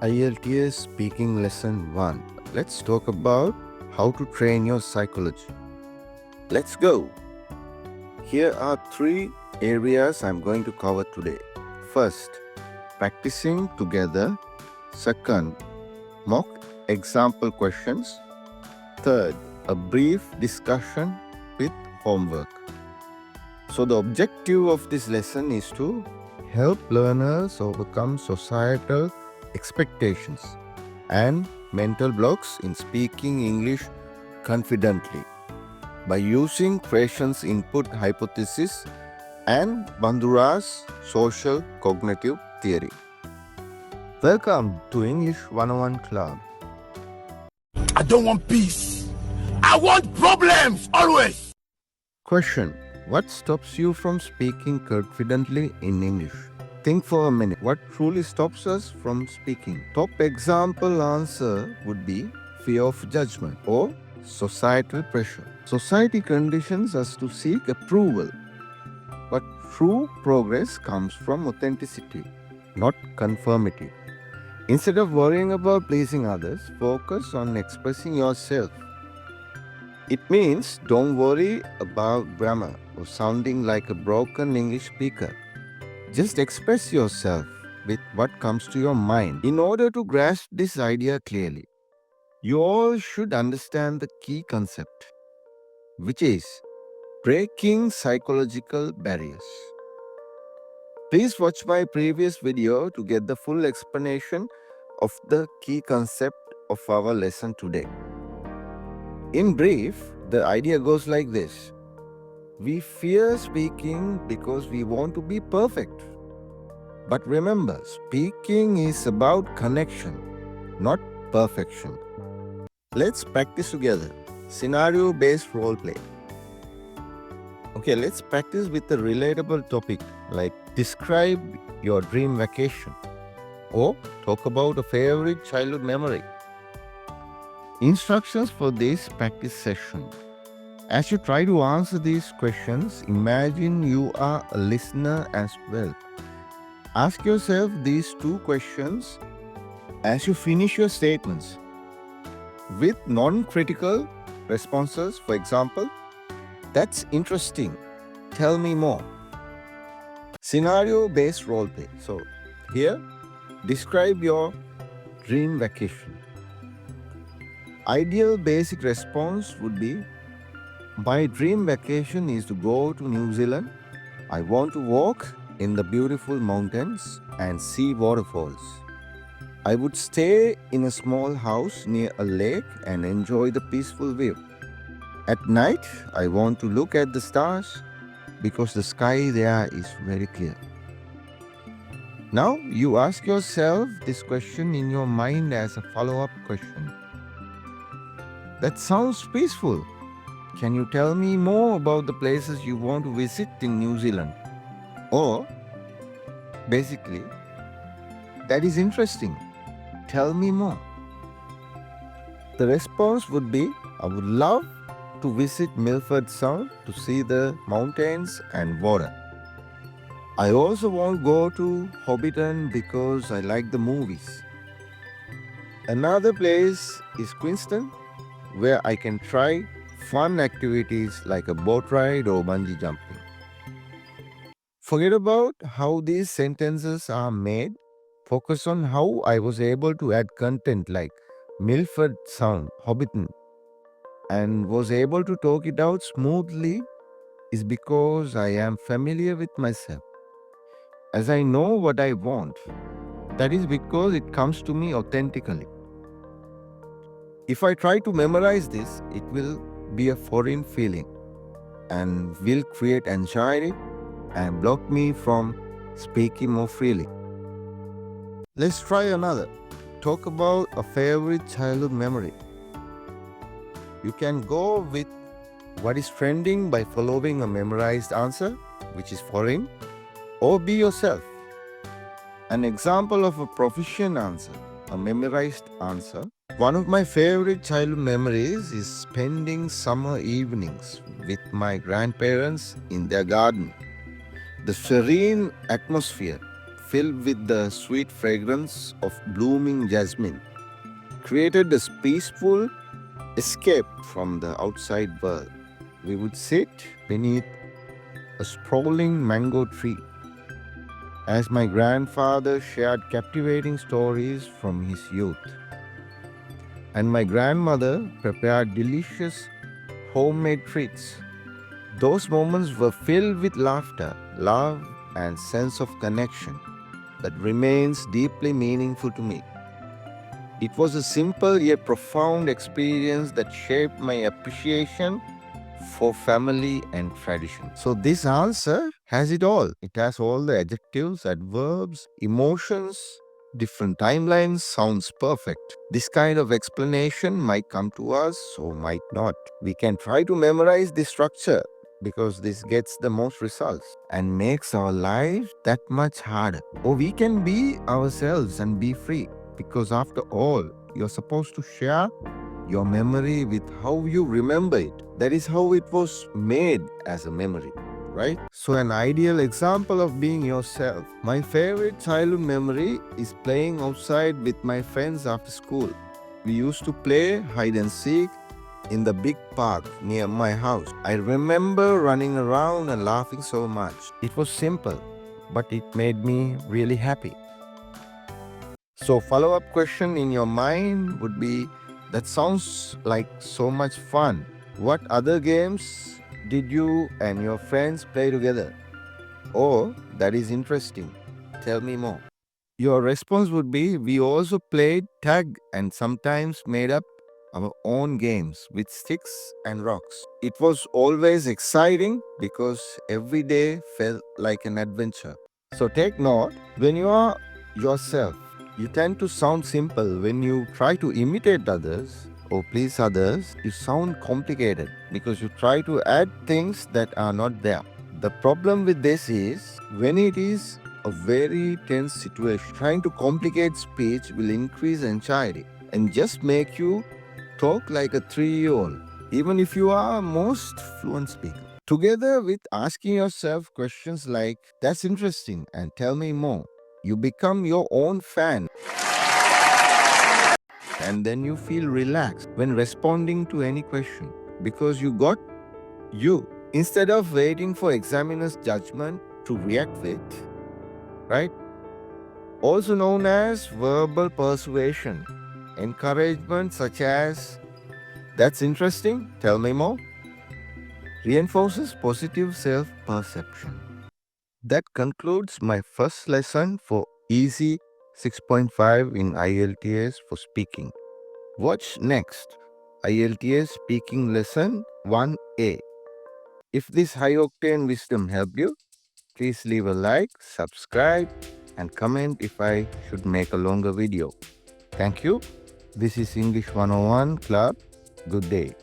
Ielts Speaking Lesson 1. Let's talk about how to train your psychology. Let's go! Here are 3 areas I'm going to cover today. First, practicing together. Second, mock example questions. Third, a brief discussion with homework. So the objective of this lesson is to help learners overcome societal expectations and mental blocks in speaking English confidently by using Krashen's input hypothesis and Bandura's social cognitive theory. Welcome to English 101 Club. I don't want peace. I want problems always. Question: what stops you from speaking confidently in English? Think for a minute. What truly stops us from speaking? Top example answer would be fear of judgment or societal pressure. Society conditions us to seek approval. But true progress comes from authenticity, not conformity. Instead of worrying about pleasing others, focus on expressing yourself. It means don't worry about grammar or sounding like a broken English speaker. Just express yourself with what comes to your mind. In order to grasp this idea clearly, you all should understand the key concept, which is breaking psychological barriers. Please watch my previous video to get the full explanation of the key concept of our lesson today. In brief, the idea goes like this. We fear speaking because we want to be perfect. But remember, speaking is about connection, not perfection. Let's practice together. Scenario-based roleplay. Okay, let's practice with a relatable topic like describe your dream vacation or talk about a favorite childhood memory. Instructions for this practice session. As you try to answer these questions, imagine you are a listener as well. Ask yourself these 2 questions as you finish your statements with non-critical responses. For example, that's interesting. Tell me more. Scenario-based roleplay. So here, describe your dream vacation. Ideal basic response would be, my dream vacation is to go to New Zealand. I want to walk in the beautiful mountains and see waterfalls. I would stay in a small house near a lake and enjoy the peaceful view. At night, I want to look at the stars because the sky there is very clear. Now, you ask yourself this question in your mind as a follow-up question. That sounds peaceful. Can you tell me more about the places you want to visit in New Zealand? Or, basically, that is interesting. Tell me more. The response would be, I would love to visit Milford Sound to see the mountains and water. I also want to go to Hobbiton because I like the movies. Another place is Queenstown, where I can try fun activities like a boat ride or bungee jumping. Forget about how these sentences are made. Focus on how I was able to add content like Milford Sound, Hobbiton, and was able to talk it out smoothly is because I am familiar with myself. As I know what I want, that is because it comes to me authentically. If I try to memorize this, it will be a foreign feeling and will create anxiety and block me from speaking more freely. Let's try another. Talk about a favorite childhood memory. You can go with what is trending by following a memorized answer, which is foreign, or be yourself. An example of a proficient answer, a memorized answer. One of my favorite childhood memories is spending summer evenings with my grandparents in their garden. The serene atmosphere, filled with the sweet fragrance of blooming jasmine, created a peaceful escape from the outside world. We would sit beneath a sprawling mango tree as my grandfather shared captivating stories from his youth, and my grandmother prepared delicious homemade treats. Those moments were filled with laughter, love, and sense of connection that remains deeply meaningful to me. It was a simple yet profound experience that shaped my appreciation for family and tradition. So, this answer has it all. It has all the adjectives, adverbs, emotions, different timelines, sounds perfect. This kind of explanation might come to us or might not. We can try to memorize this structure because this gets the most results and makes our life that much harder. Or we can be ourselves and be free because, after all, you're supposed to share your memory with how you remember it. That is how it was made as a memory, right? So, an ideal example of being yourself. My favorite childhood memory is playing outside with my friends after school. We used to play hide and seek in the big park near my house. I remember running around and laughing so much. It was simple, but it made me really happy. So, follow-up question in your mind would be, that sounds like so much fun. What other games did you and your friends play together? Oh, that is interesting. Tell me more. Your response would be, we also played tag and sometimes made up our own games with sticks and rocks. It was always exciting because every day felt like an adventure. So take note, when you are yourself, you tend to sound simple. When you try to imitate others or please others, you sound complicated because you try to add things that are not there. The problem with this is when it is a very tense situation, trying to complicate speech will increase anxiety and just make you talk like a 3-year-old, even if you are a most fluent speaker. Together with asking yourself questions like, that's interesting and tell me more, you become your own fan and then you feel relaxed when responding to any question because you got you. Instead of waiting for examiner's judgment to react with, right? Also known as verbal persuasion, encouragement such as, that's interesting, tell me more, reinforces positive self-perception. That concludes my first lesson for Easy 6.5 in IELTS for speaking. Watch next, IELTS Speaking Lesson 1A. If this high-octane wisdom helped you, please leave a like, subscribe, and comment if I should make a longer video. Thank you. This is English 101 Club. Good day.